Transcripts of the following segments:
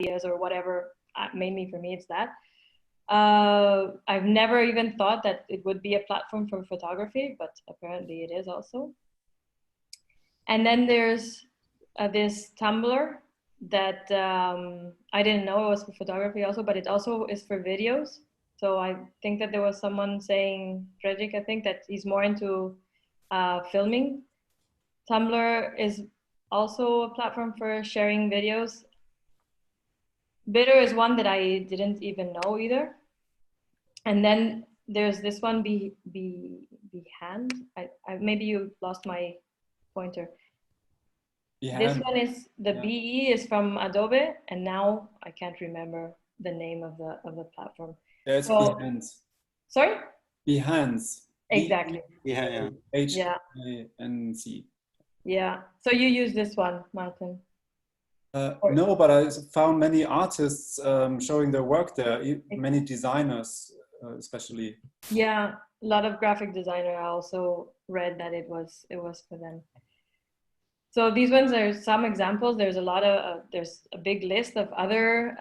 ideas or whatever. Mainly for me, it's that. I've never even thought that it would be a platform for photography, but apparently it is also. And then there's this Tumblr that I didn't know it was for photography also, but it also is for videos. So I think that there was someone saying, Frederick, I think that he's more into filming. Tumblr is also a platform for sharing videos. Bitter is one that I didn't even know either. And then there's this one, Behand. Maybe you lost my pointer. This one is the BE is from Adobe, and now I can't remember the name of the platform. There's Behance. Sorry? Behance. Exactly. Yeah. H-A-N-C. Yeah. So you use this one, Martin? No, but I found many artists showing their work there. Many designers, especially. Yeah, a lot of graphic designer. I also read that it was for them. So these ones are some examples. There's a lot of there's a big list of other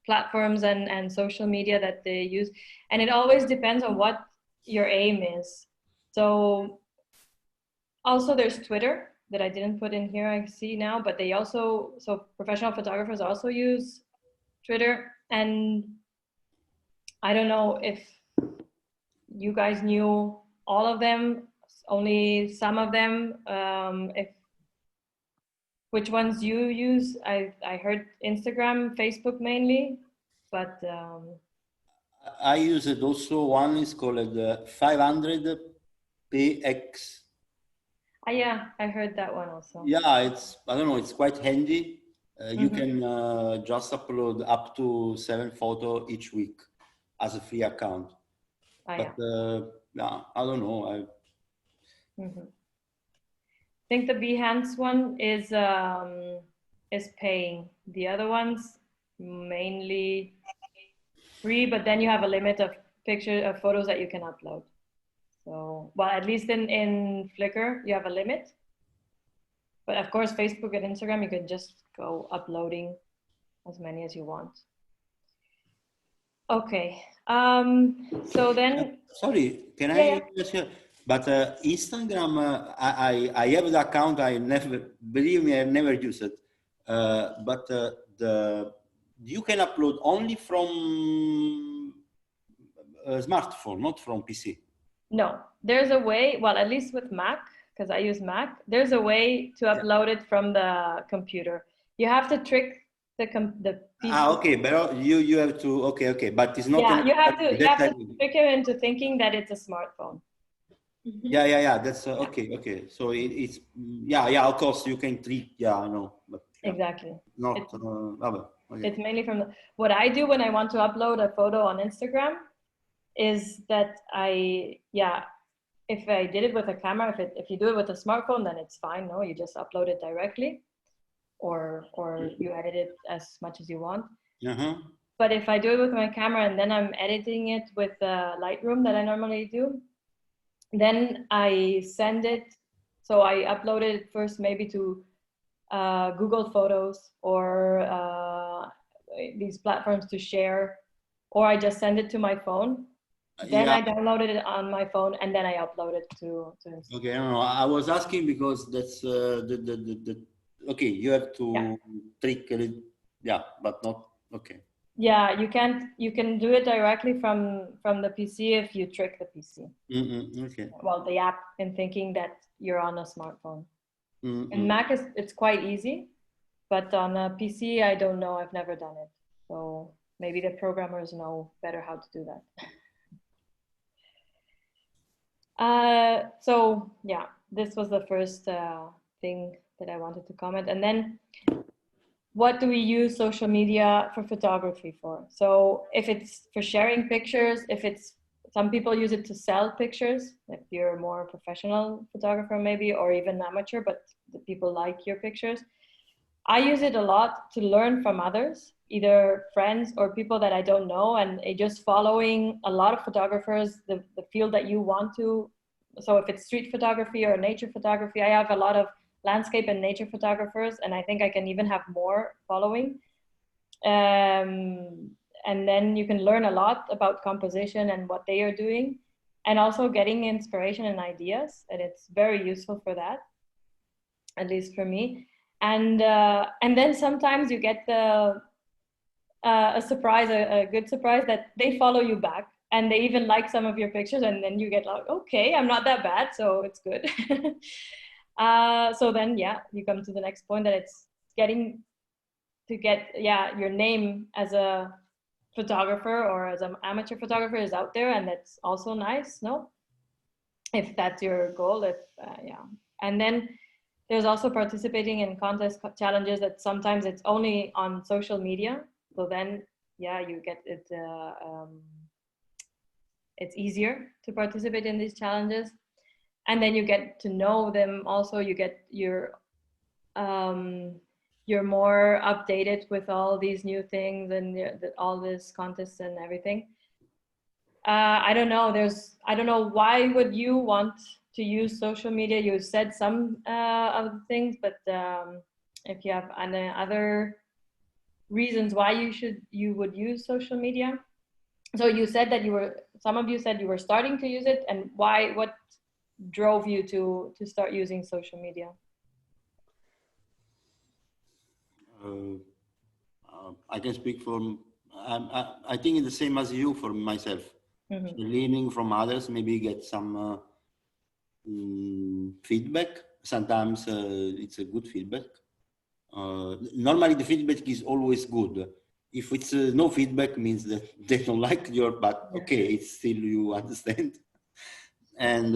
platforms and social media that they use, and it always depends on what your aim is. So also there's Twitter that I didn't put in here, I see now, but they also, so professional photographers also use Twitter, and I don't know if you guys knew all of them, only some of them, which ones you use. I heard Instagram, Facebook mainly, but I use it also. One is called 500px. Yeah, I heard that one also. Yeah, it's, I don't know, it's quite handy. You can just upload up to 7 photos each week as a free account. But yeah, I don't know. I think the Behance one is paying. The other ones mainly free, but then you have a limit of photos that you can upload. So, well, at least in Flickr, you have a limit. But of course, Facebook and Instagram, you can just go uploading as many as you want. Okay. So then. Sorry, can I just hear? But Instagram, I have the account. I never, believe me, I've never used it. But you can upload only from a smartphone, not from PC. No, there's a way. Well, at least with Mac, because I use Mac. There's a way to upload it from the computer. You have to trick the PC. Okay, but you have to. Okay, but it's not. Yeah, you have to trick him into thinking that it's a smartphone. Yeah. That's okay. So it's Of course, you can trick. Yeah, I know. But exactly. Not. Okay. It's mainly from what I do when I want to upload a photo on Instagram. Is that if I did it with a camera, if you do it with a smartphone, then it's fine. No, you just upload it directly, or you edit it as much as you want. But if I do it with my camera and then I'm editing it with Lightroom that I normally do, then I send it. So I upload it first maybe to Google Photos or these platforms to share, or I just send it to my phone. Then I downloaded it on my phone and then I upload it to Instagram. Okay, no, I was asking because that's okay, you have to trick it, but not okay. Yeah, you can do it directly from the PC if you trick the PC. Okay. Well, the app in thinking that you're on a smartphone. And Mac it's quite easy, but on a PC I don't know. I've never done it, so maybe the programmers know better how to do that. So yeah, this was the first thing that I wanted to comment. And then what do we use social media for photography for? So if it's for sharing pictures, some people use it to sell pictures, if you're a more professional photographer maybe, or even amateur, but the people like your pictures. I use it a lot to learn from others, either friends or people that I don't know, and just following a lot of photographers, the field that you want to. So if it's street photography or nature photography, I have a lot of landscape and nature photographers, and I think I can even have more following. And then you can learn a lot about composition and what they are doing, and also getting inspiration and ideas. And it's very useful for that, at least for me. And then sometimes you get a surprise, a good surprise, that they follow you back and they even like some of your pictures, and then you get like, okay, I'm not that bad, so it's good. So then, yeah, you come to the next point, that it's getting to get, yeah, your name as a photographer or as an amateur photographer is out there, and that's also nice, no? If that's your goal, yeah. And then there's also participating in contest challenges that sometimes it's only on social media. So then, yeah, you get it, it's easier to participate in these challenges. And then you get to know them also, you get you're more updated with all these new things and all this contests and everything. I don't know, I don't know, why would you want to use social media? You said some of the things, but if you have other reasons why you would use social media. So you said that some of you said you were starting to use it, and why, what drove you to start using social media? I can speak from, I think it's the same as you for myself. Mm-hmm. So learning from others, maybe get some feedback. Sometimes it's a good feedback. Normally the feedback is always good. If it's no feedback, means that they don't like your, but okay, it's still, you understand. And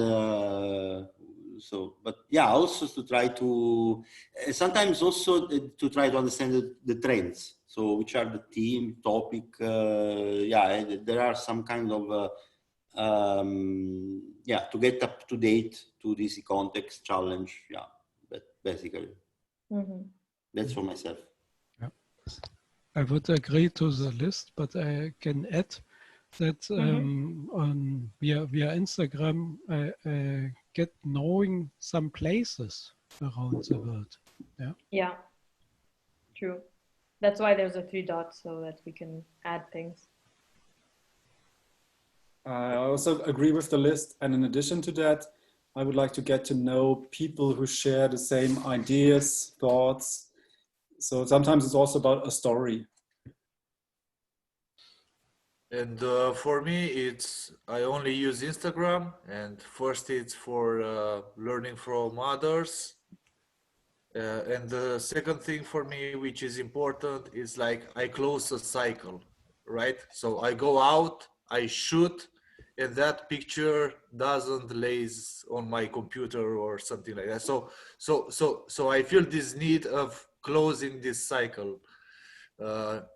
so, but yeah, also to try to, sometimes also to try to understand the trends. So which are the theme, topic, yeah, there are some kind of, yeah, to get up to date to this context challenge. Yeah, but basically, that's for myself. Yeah. I would agree to the list, but I can add that on via Instagram, I get knowing some places around the world. Yeah. Yeah. True. That's why there's a 3 dots, so that we can add things. I also agree with the list, and in addition to that, I would like to get to know people who share the same ideas, thoughts. So sometimes it's also about a story. And for me, I only use Instagram, and first it's for learning from others. And the second thing for me, which is important, is like I close a cycle, right? So I go out, I shoot, and that picture doesn't lays on my computer or something like that. So I feel this need of closing this cycle.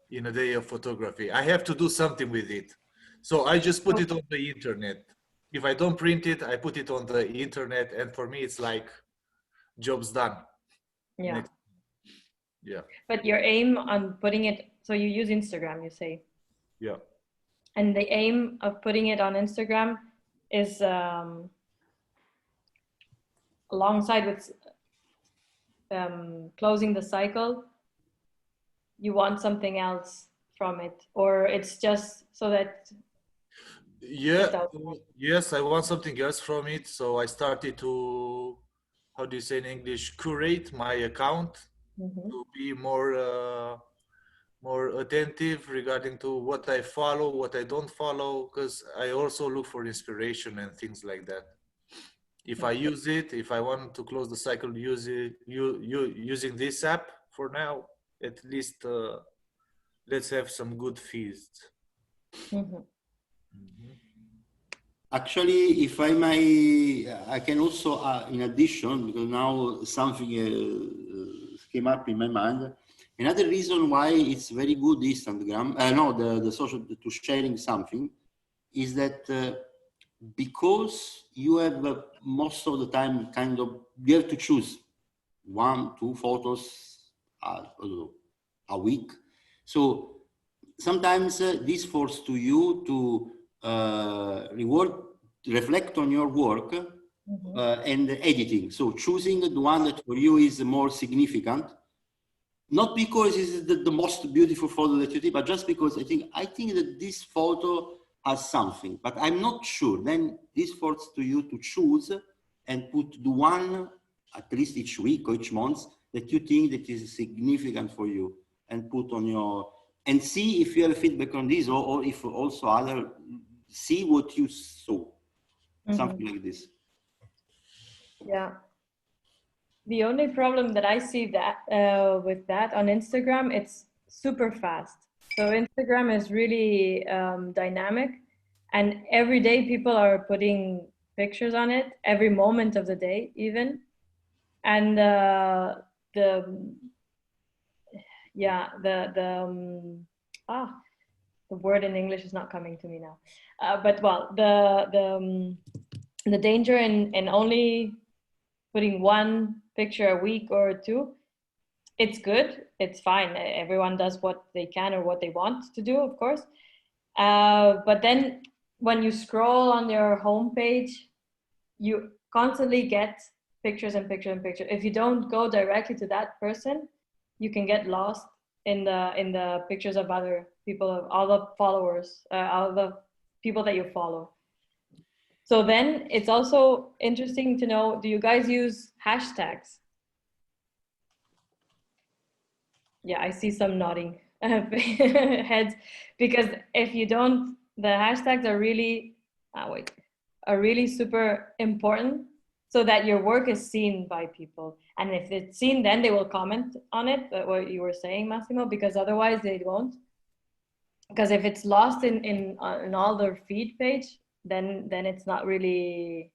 In a day of photography, I have to do something with it. So I just put it on the internet. If I don't print it, I put it on the internet, and for me, it's like job's done. Yeah. Next. Yeah. But your aim on putting it, so you use Instagram, you say? Yeah. And the aim of putting it on Instagram is alongside with closing the cycle, you want something else from it, or it's just so that? Yeah, yes, I want something else from it. So I started to, how do you say in English, curate my account to be more attentive regarding to what I follow, what I don't follow, because I also look for inspiration and things like that. If I use it, if I want to close the cycle, using this app for now, at least let's have some good feast. Actually, if I may, I can also, in addition, because now something came up in my mind. Another reason why it's very good Instagram, the social, to sharing something, is that because you have most of the time kind of, you have to choose 1-2 photos a week. So sometimes this forces to you to reflect on your work and editing. So choosing the one that for you is more significant not because it's the most beautiful photo that you take, but just because I think that this photo has something, but I'm not sure. Then this forces to you to choose and put the one, at least each week or each month, that you think that is significant for you, and put on your, and see if you have feedback on this, or if also other, see what you saw, something like this. Yeah. The only problem that I see that with that on Instagram, it's super fast. So Instagram is really dynamic, and every day people are putting pictures on it, every moment of the day even. And the word in English is not coming to me now. But well, the danger in only putting one picture a week or two, it's good, it's fine. Everyone does what they can or what they want to do, of course. But then when you scroll on your homepage, you constantly get pictures and pictures and pictures. If you don't go directly to that person, you can get lost in the pictures of other people, all the followers, all the people that you follow. So then it's also interesting to know, do you guys use hashtags? Yeah, I see some nodding heads, because if you don't, the hashtags are really, are really super important, so that your work is seen by people. And if it's seen, then they will comment on it, what you were saying, Massimo, because otherwise they won't. Because if it's lost in all their feed page, then it's not really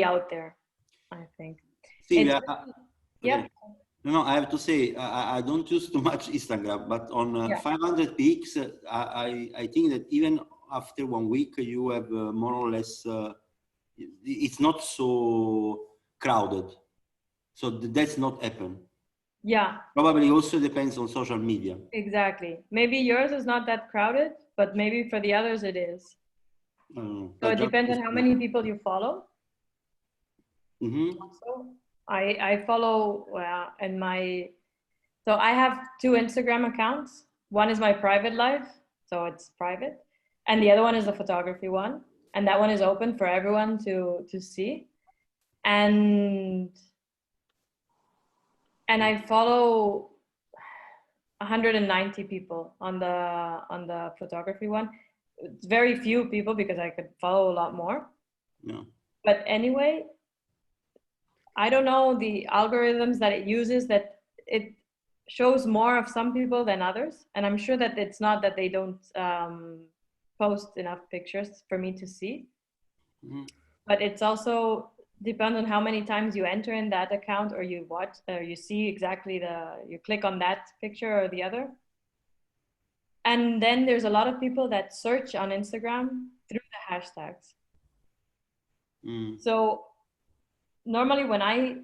out there, I think. Silvia, yeah. okay. No, I have to say, I don't use too much Instagram, but on 500 pics, I think that even after 1 week, you have more or less, it's not so crowded. So that's not happen. Yeah. Probably also depends on social media. Exactly. Maybe yours is not that crowded, but maybe for the others it is. So it depends on how many people you follow. Also, I follow, so I have 2 Instagram accounts. One is my private life, so it's private. And the other one is the photography one. And that one is open for everyone to see. And I follow 190 people on the photography one. It's very few people because I could follow a lot more. Yeah. But anyway, I don't know the algorithms that it uses, that it shows more of some people than others. And I'm sure that it's not that they don't post enough pictures for me to see. But it's also depends on how many times you enter in that account, or you watch, or you see exactly you click on that picture or the other. And then there's a lot of people that search on Instagram through the hashtags. So normally when I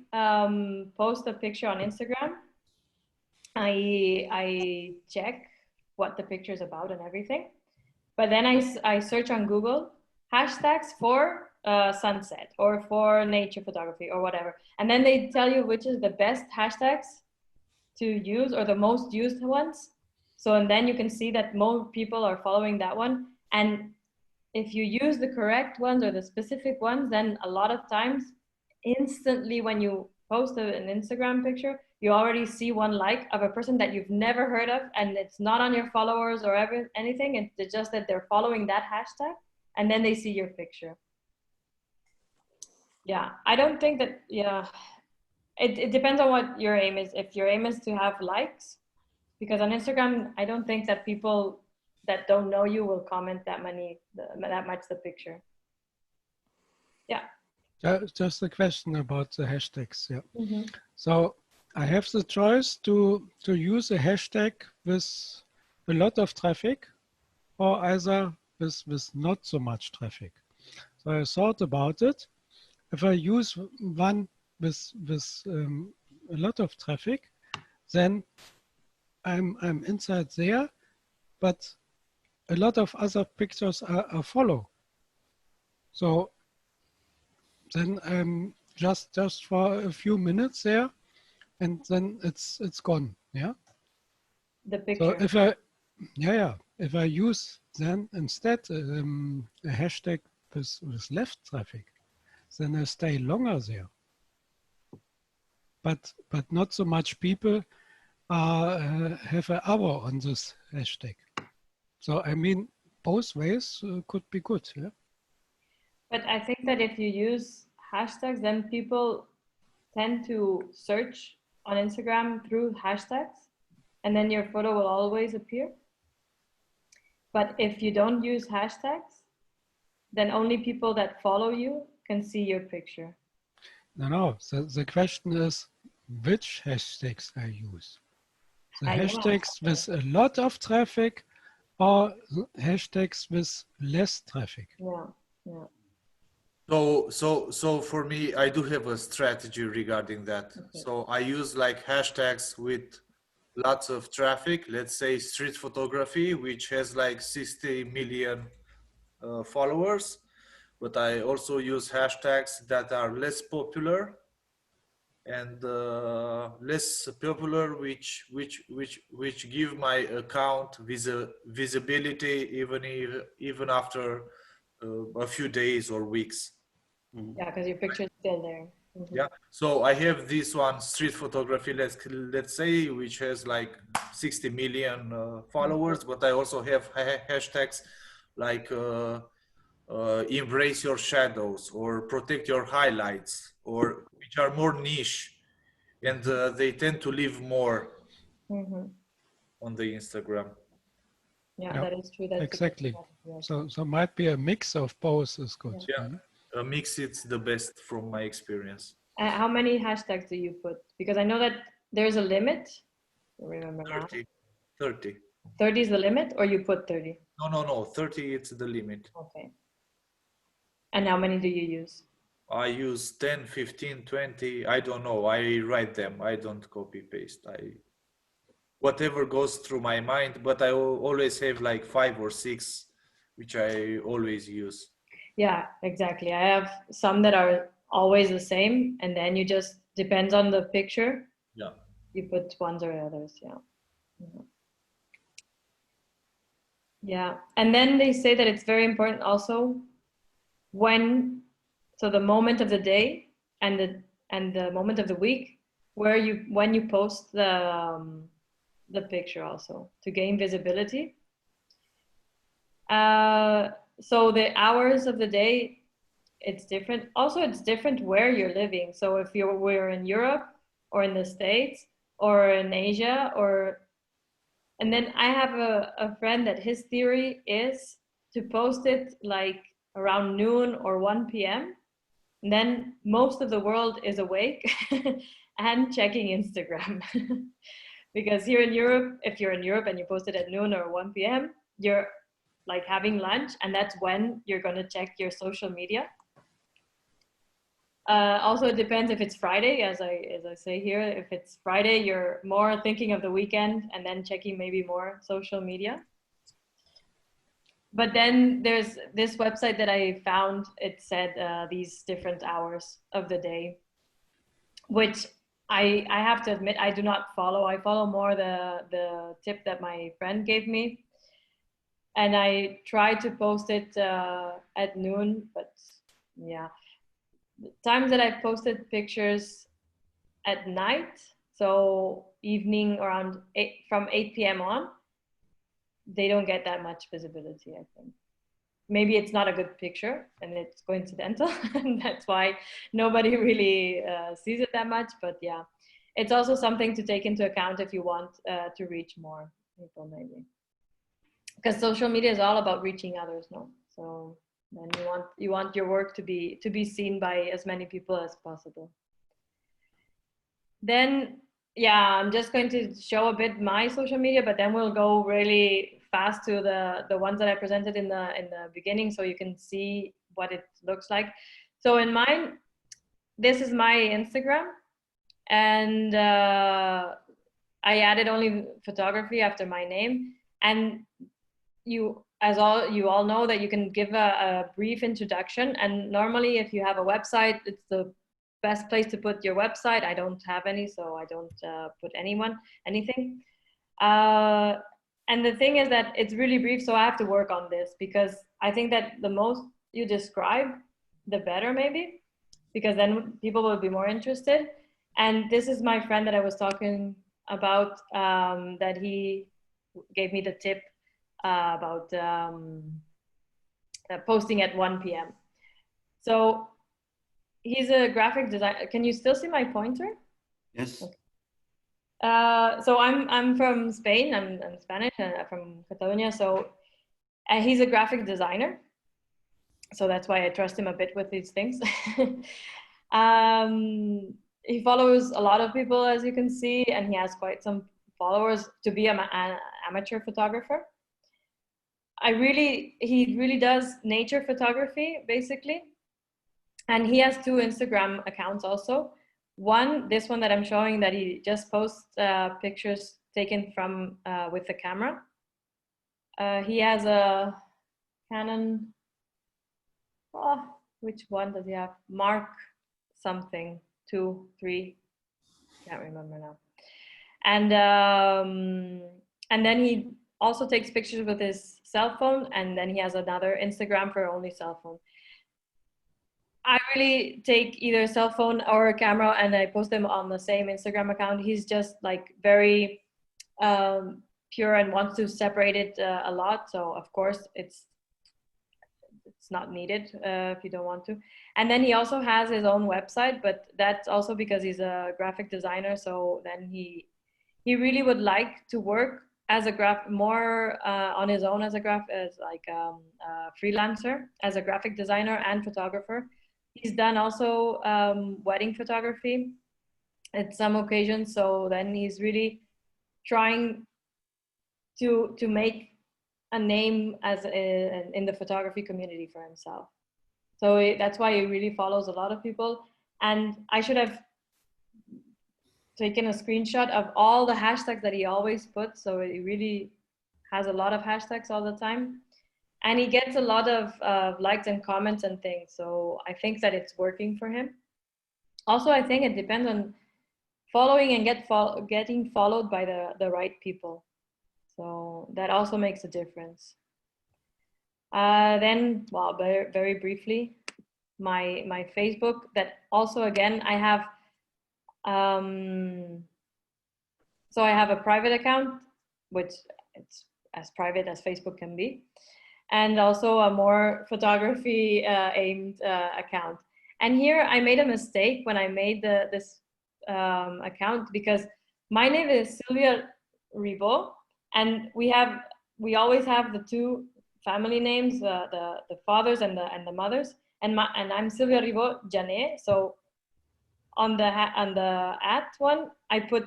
post a picture on Instagram, I check what the picture is about and everything. But then I search on Google hashtags for sunset or for nature photography or whatever. And then they tell you which is the best hashtags to use, or the most used ones. So, and then you can see that more people are following that one. And if you use the correct ones or the specific ones, then a lot of times, instantly when you post an Instagram picture, you already see one like of a person that you've never heard of, and it's not on your followers or anything. It's just that they're following that hashtag, and then they see your picture. Yeah, I don't think that, it depends on what your aim is. If your aim is to have likes, because on Instagram, I don't think that people that don't know you will comment that much the picture. Yeah. Just a question about the hashtags. Yeah. So I have the choice to use a hashtag with a lot of traffic, or either with not so much traffic. So I thought about it. If I use one with a lot of traffic, then I'm inside there, but a lot of other pictures are follow. So then I'm just for a few minutes there, and then it's gone. Yeah. The So picture. if I, if I use then instead a hashtag with left traffic, then I stay longer there. But not so much people have an hour on this hashtag. So I mean, both ways could be good. Yeah. But I think that if you use hashtags, then people tend to search on Instagram through hashtags, and then your photo will always appear. But if you don't use hashtags, then only people that follow you can see your picture. No. The question is which hashtags I use. The hashtags with a lot of traffic or hashtags with less traffic. Yeah. So for me, I do have a strategy regarding that. Okay. So I use like hashtags with lots of traffic, let's say street photography, which has like 60 million followers, but I also use hashtags that are less popular and less popular, which give my account visibility even after a few days or weeks. Yeah, because your picture is still there. Mm-hmm. Yeah. So I have this one, street photography, let's say, which has like 60 million followers, but I also have hashtags like embrace your shadows or protect your highlights, or which are more niche, and they tend to live more on the Instagram. Yeah, that is true. That's exactly. So might be a mix of both is good. Yeah, a mix, it's the best from my experience. How many hashtags do you put? Because I know that there's a limit. I remember 30. now. 30. 30 is the limit, or you put 30? No. 30, it's the limit. Okay. And how many do you use? I use 10, 15, 20. I don't know. I write them. I don't copy paste. Whatever goes through my mind, but I always have like 5 or 6, which I always use. Yeah, exactly. I have some that are always the same, and then you just depends on the picture. Yeah. You put ones or others. Yeah. Yeah. And then they say that it's very important also so the moment of the day and the moment of the week when you post the picture also to gain visibility. So the hours of the day, it's different. Also, it's different where you're living. So if we're in Europe or in the States or in Asia and then I have a friend that his theory is to post it like around noon or 1 p.m. And then most of the world is awake and checking Instagram. Because here in Europe, if you're in Europe and you post it at noon or 1 p.m., you're like having lunch, and that's when you're going to check your social media. Also, it depends if it's Friday, as I say here. If it's Friday, you're more thinking of the weekend and then checking maybe more social media. But then there's this website that I found. It said these different hours of the day, which I have to admit I do not follow. I follow more the tip that my friend gave me, and I try to post it at noon. But yeah, the times that I've posted pictures at night, so evening around from 8 p.m. on, they don't get that much visibility, I think. Maybe it's not a good picture and it's coincidental, and that's why nobody really sees it that much. But yeah, it's also something to take into account if you want to reach more people, maybe. Because social media is all about reaching others, no? So then you want your work to be seen by as many people as possible. Then yeah, I'm just going to show a bit my social media, but then we'll go really fast to the ones that I presented in the beginning, so you can see what it looks like. So in mine, this is my Instagram, and I added only photography after my name. And you all know that you can give a brief introduction, and normally if you have a website, it's the best place to put your website. I don't have any, so I don't put anything. And the thing is that it's really brief, so I have to work on this, because I think that the most you describe, the better maybe, because then people will be more interested. And this is my friend that I was talking about, that he gave me the tip about posting at 1 p.m. So he's a graphic designer. Can you still see my pointer? Yes. Okay. So I'm from Spain. I'm Spanish, and I'm from Catalonia. So he's a graphic designer. So that's why I trust him a bit with these things. He follows a lot of people, as you can see, and he has quite some followers to be an amateur photographer. He really does nature photography, basically. And he has 2 Instagram accounts also. This one that I'm showing, that he just posts pictures taken from with the camera. He has a Canon, which one does he have? Mark something, 2, 3, can't remember now. And then he also takes pictures with his cell phone, and then he has another Instagram for only cell phone. I really take either a cell phone or a camera, and I post them on the same Instagram account. He's just like very pure and wants to separate it a lot. So of course it's not needed if you don't want to. And then he also has his own website, but that's also because he's a graphic designer. So then he really would like to work as a more on his own as a freelancer, as a graphic designer and photographer. He's done also wedding photography at some occasions. So then he's really trying to make a name in the photography community for himself. So that's why he really follows a lot of people. And I should have taken a screenshot of all the hashtags that he always puts. So he really has a lot of hashtags all the time. And he gets a lot of likes and comments and things. So I think that it's working for him. Also, I think it depends on following and getting followed by the right people. So that also makes a difference. Then, well, very, very briefly, my Facebook, that also, again, I have, so I have a private account, which it's as private as Facebook can be, and also a more photography aimed account. And here I made a mistake when I made this account, because my name is Silvia Ribo, and we always have the 2 family names, the fathers and the mothers, and I'm Silvia Ribo Janet. So on the at one, I put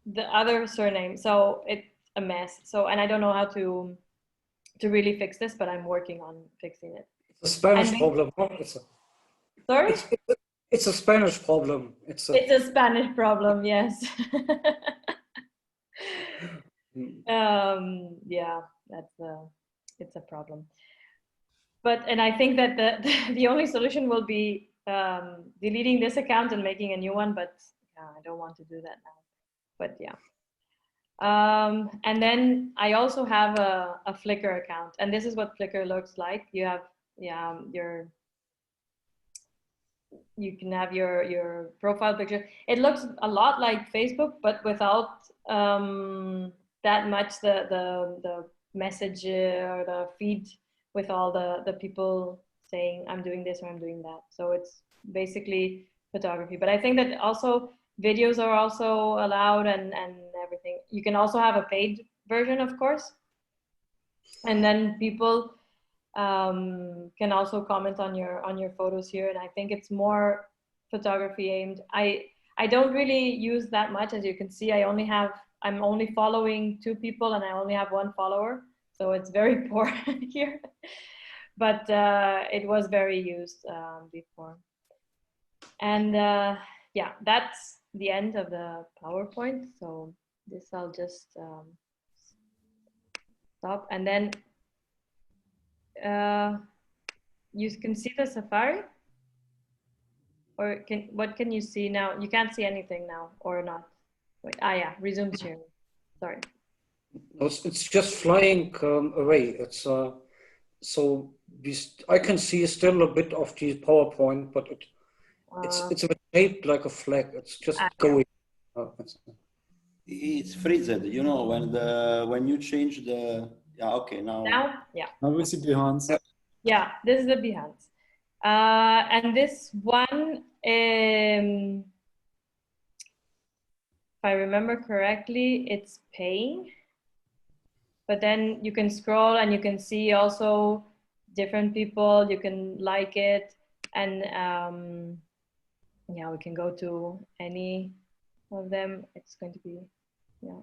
the other surname, so it's a mess. So, and I don't know how to really fix this, but I'm working on fixing it. It's a Spanish problem. Sorry? It's a Spanish problem. It's a Spanish problem, yes. Yeah, it's a problem. And I think that the only solution will be deleting this account and making a new one, but I don't want to do that now. But yeah. And then I also have a Flickr account, and this is what Flickr looks like. You have, you can have your profile picture. It looks a lot like Facebook, but without that much the message or the feed with all the people saying I'm doing this or I'm doing that. So it's basically photography. But I think that also videos are also allowed and everything. You can also have a paid version, of course. And then people can also comment on your photos here. And I think it's more photography aimed. I don't really use that much. As you can see, I'm only following 2 people and I only have 1 follower. So it's very poor here. But it was very used before. And yeah, that's the end of the PowerPoint. So this I'll just stop. And then you can see the Safari. or what can you see now? You can't see anything now, or not? Wait, yeah, resume sharing. Sorry. It's just flying away. It's so I can see still a bit of the PowerPoint, but it's shaped like a flag. It's just going. It's freezed, you know, when you change the, yeah, okay, now. Yeah. Now we see Behance. Yeah, this is the Behance. And this one, if I remember correctly, it's paying. But then you can scroll and you can see also different people. You can like it, and yeah, we can go to any of them. It's going to be, yeah.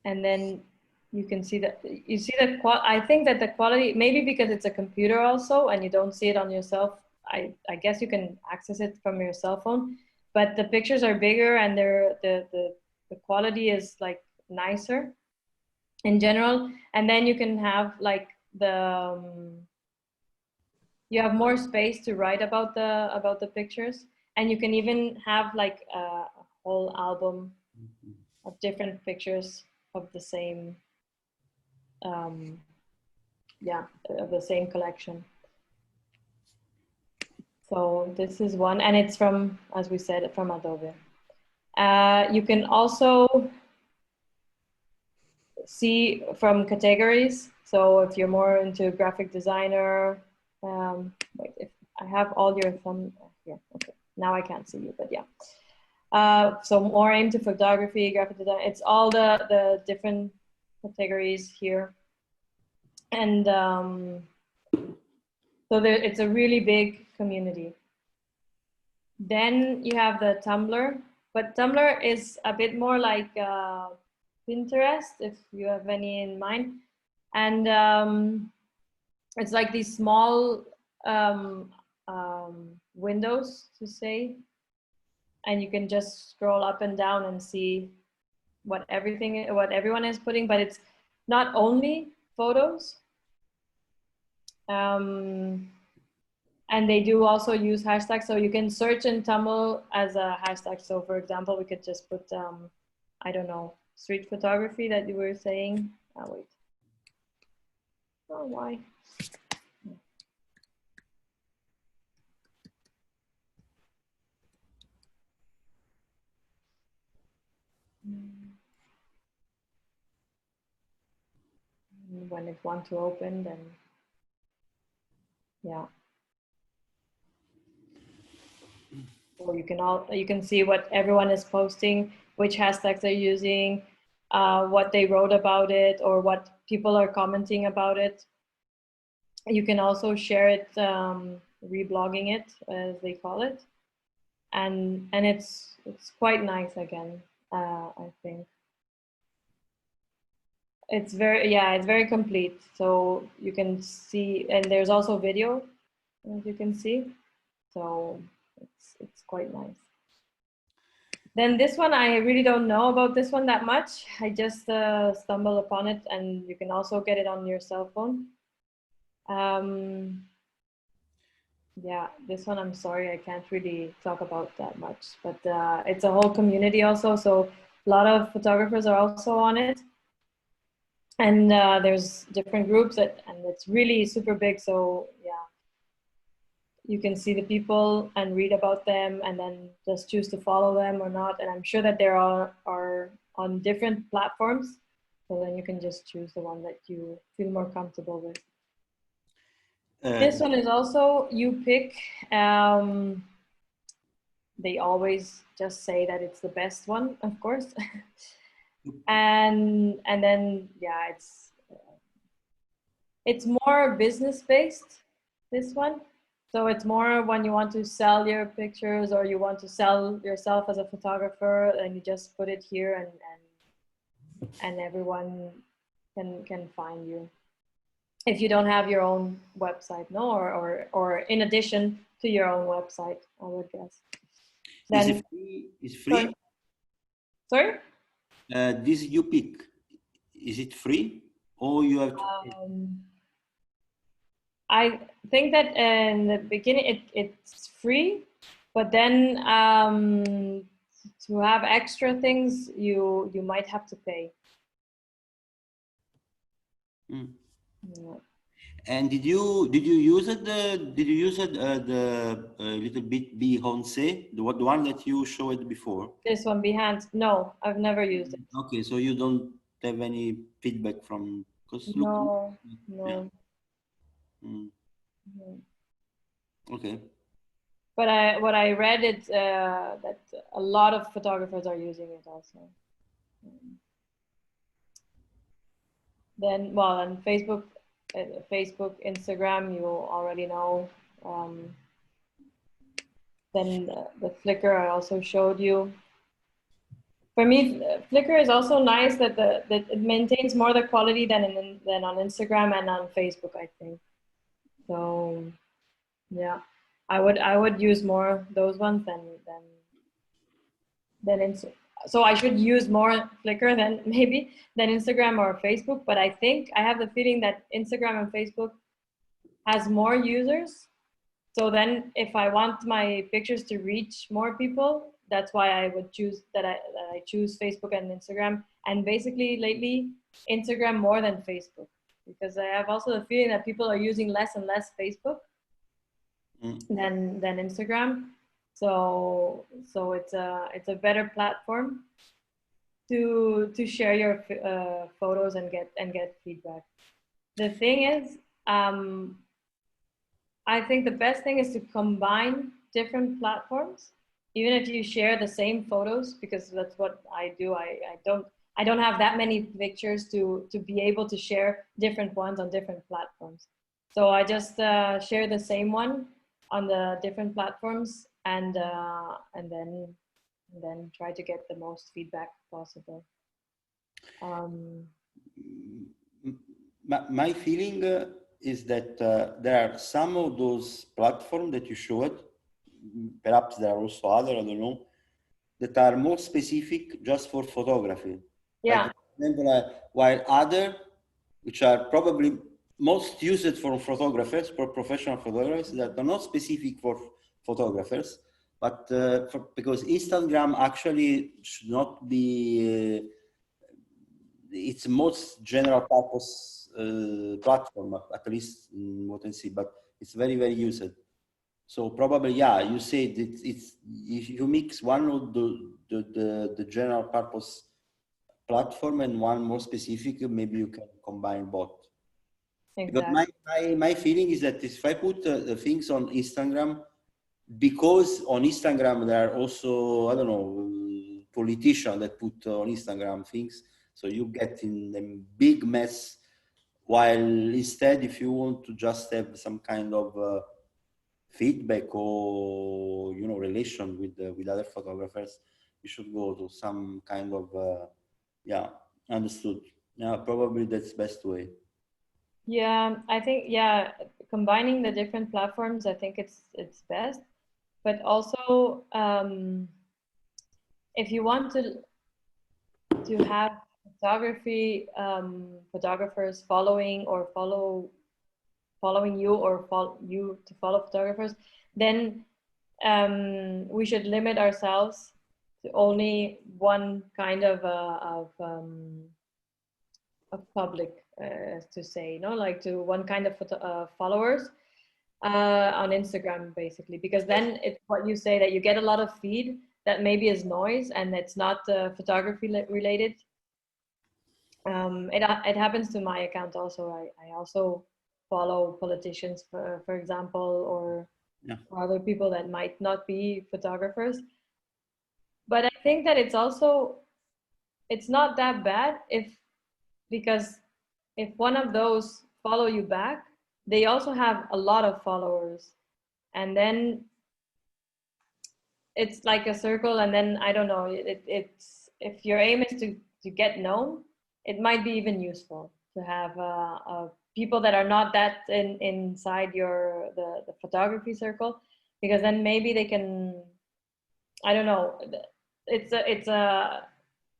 And then you can see that, you see the I think that the quality, maybe because it's a computer also and you don't see it on yourself, I guess you can access it from your cell phone, but the pictures are bigger and the quality is like nicer in general. And then you can have like you have more space to write about the pictures, and you can even have like a whole album of different pictures of the same yeah, of the same collection. So this is one, and it's from, as we said, from Adobe. You can also see from categories. So if you're more into graphic designer, wait, if I have all your thumb here, okay. Now I can't see you, but yeah. So more into photography, graphic design. It's all the different categories here. And so it's a really big community. Then you have the Tumblr, but Tumblr is a bit more like Pinterest, if you have any in mind. And it's like these small windows, to say, and you can just scroll up and down and see what everyone is putting, but it's not only photos. And they do also use hashtags, so you can search in Tumblr as a hashtag. So for example, we could just put, I don't know, street photography that you were saying. Oh, wait. Oh, why? When it wants to open, then yeah. Or you can see what everyone is posting, which hashtags they're using, what they wrote about it, or what people are commenting about it. You can also share it, reblogging it, as they call it, and it's quite nice again. I think it's very complete. So you can see, and there's also video, as you can see. So it's quite nice. Then this one, I really don't know about this one that much. I just stumbled upon it, and you can also get it on your cell phone. Yeah, this one, I'm sorry, I can't really talk about that much, but it's a whole community also. So a lot of photographers are also on it. And there's different groups and it's really super big. So yeah, you can see the people and read about them and then just choose to follow them or not. And I'm sure that there are on different platforms. So then you can just choose the one that you feel more comfortable with. This one is also you pick. They always just say that it's the best one, of course. and then yeah, it's more business based, this one. So it's more when you want to sell your pictures or you want to sell yourself as a photographer, and you just put it here and everyone can find you. If you don't have your own website, no, or in addition to your own website, I would guess. Then, is it free? Is free? Sorry? This you pick, is it free or you have to I think that in the beginning it's free, But then to have extra things, you might have to pay. Mm. Yeah. And did you use it? The little bit Beyoncé, the one that you showed before? This one, Behance? No, I've never used it. Okay, so you don't have any feedback from, because No, yeah. no. Mm. Mhm. Okay. But what I read is that a lot of photographers are using it also. Then, well, on Facebook, Instagram, you already know. Then the Flickr I also showed you. For me, Flickr is also nice that that it maintains more the quality than on Instagram and on Facebook, I think. So yeah, I would use more those ones than so I should use more Flickr than maybe than Instagram or Facebook. But I think I have the feeling that Instagram and Facebook has more users. So then if I want my pictures to reach more people, that's why I would choose that I choose Facebook and Instagram. And basically lately, Instagram more than Facebook, because I have also the feeling that people are using less and less Facebook than Instagram. So it's a better platform to share your photos and get feedback. The thing is, I think the best thing is to combine different platforms, even if you share the same photos, because that's what I do. I don't have that many pictures to be able to share different ones on different platforms. So I just share the same one on the different platforms, and then try to get the most feedback possible. My feeling is that there are some of those platforms that you showed, perhaps there are also other, I don't know, that are more specific just for photography. Yeah. Like, example, while other, which are probably most used for photographers, for professional photographers, that are not specific for photographers, but because Instagram actually should not be its most general purpose platform, at least in what I see, but it's very, very used. So probably, yeah, you said it's if you mix one of the general purpose platform and one more specific, maybe you can combine both. Exactly. Because my feeling is that if I put the things on Instagram, because on Instagram there are also, I don't know, politicians that put on Instagram things, so you get in a big mess. While instead, if you want to just have some kind of feedback or relation with other photographers, you should go to some kind of yeah, understood. Yeah, probably that's best way. Yeah, I think combining the different platforms, I think it's best. But also, if you want to have photographers following or following you, or you to follow photographers, then we should limit ourselves to only one kind of public, to say, like to one kind of followers on Instagram, basically, because then it's what you say, that you get a lot of feed that maybe is noise and it's not photography related. It happens to my account also. I also follow politicians, for example, or other people that might not be photographers. But I think that it's not that bad because if one of those follow you back, they also have a lot of followers, and then it's like a circle. And then I don't know, it's if your aim is to get known, it might be even useful to have people that are not that inside the photography circle, because then maybe they can, I don't know, it's a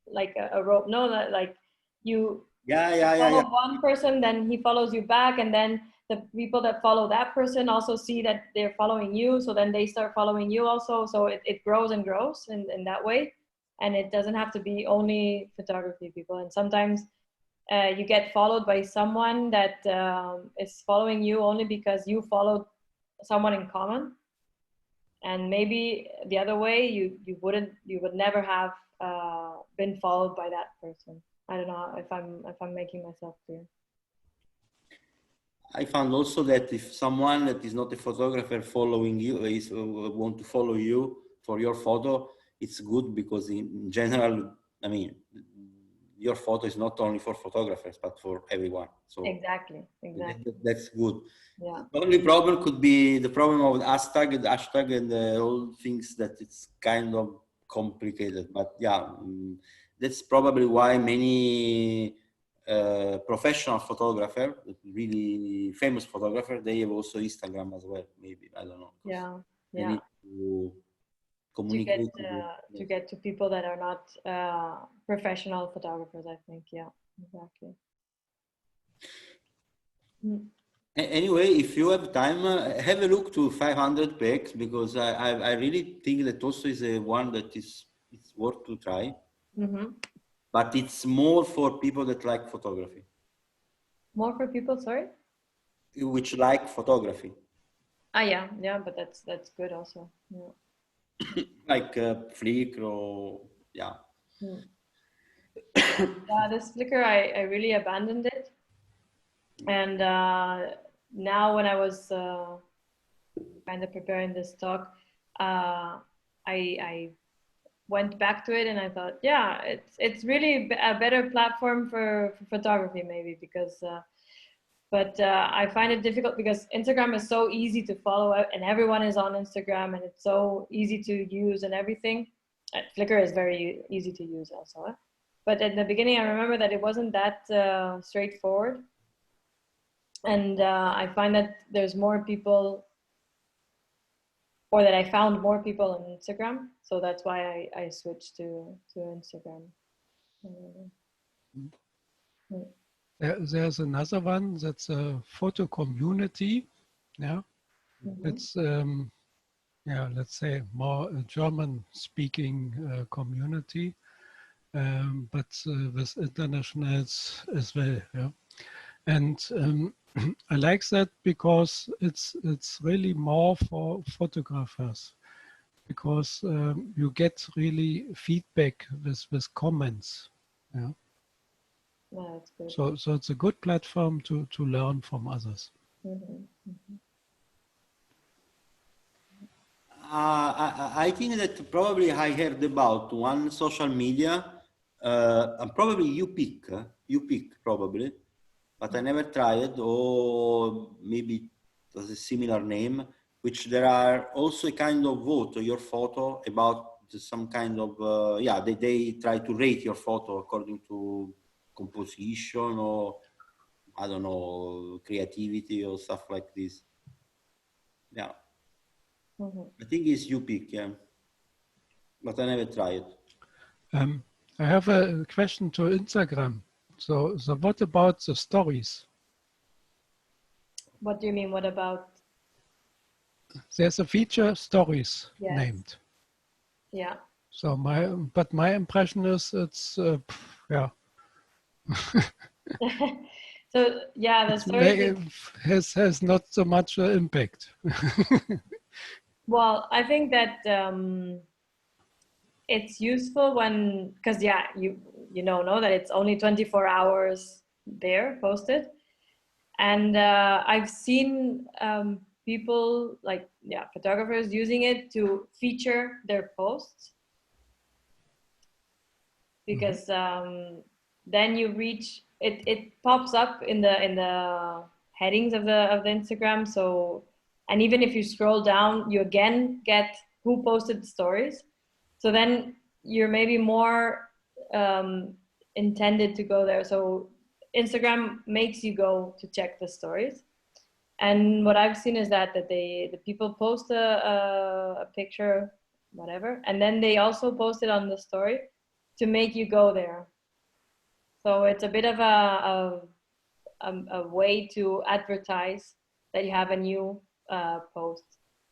like a rope, no, like you follow one person, then he follows you back, and then the people that follow that person also see that they're following you, so then they start following you also, so it grows and grows in that way. And it doesn't have to be only photography people. And sometimes you get followed by someone that is following you only because you followed someone in common, and maybe the other way you would never have been followed by that person. I don't know if I'm making myself clear. I found also that if someone that is not a photographer following you is want to follow you for your photo, it's good, because in general, I mean, your photo is not only for photographers but for everyone. So Exactly. that's good. Yeah. The only problem could be the problem of the hashtag and all things, that it's kind of complicated. But yeah, that's probably why many professional photographer, really famous photographer, they have also Instagram as well. Maybe, I don't know. Yeah. They Yeah. need to communicate to get to people that are not professional photographers, I think. Yeah, exactly. Anyway, if you have time, have a look to 500 px, because I really think that also is a one that it's worth to try. But it's more for people that like photography. More for people, sorry? Which like photography. Yeah, but that's good also. Yeah. Like Flickr or yeah. Yeah, this Flickr, I really abandoned it. And now when I was kind of preparing this talk, I went back to it, and I thought, yeah, it's really a better platform for photography, maybe, because but I find it difficult because Instagram is so easy to follow, and everyone is on Instagram, and it's so easy to use and everything. Flickr is very easy to use also. But in the beginning, I remember that it wasn't that straightforward. And I find that there's more people, or that I found more people on Instagram. So that's why I switched to Instagram. There's another one that's a photo community. Yeah, it's yeah, let's say more a German-speaking community, but with internationals as well. Yeah, and I like that because it's really more for photographers, because you get really feedback with comments. Yeah. Yeah, that's good. So it's a good platform to learn from others. I think that probably I heard about one social media, probably you pick probably, but I never tried, or maybe it was a similar name, which there are also a kind of vote your photo about some kind of, yeah, they try to rate your photo according to composition, or I don't know, creativity or stuff like this. Yeah. I think it's you-pick, yeah. But I never tried. I have a question to Instagram. So what about the stories? What do you mean? What about? There's a feature stories Yes. named. Yeah. So my impression is it's yeah. So yeah, the stories has not so much impact. Well, I think that it's useful when, because yeah, you know that it's only 24 hours there posted, and I've seen people like photographers using it to feature their posts, because then you reach it. It pops up in the headings of the Instagram. So, and even if you scroll down, you again get who posted the stories. So then you're maybe more intended to go there. So Instagram makes you go to check the stories. And what I've seen is that the people post a picture, whatever, and then they also post it on the story to make you go there. So it's a bit of a way to advertise that you have a new post.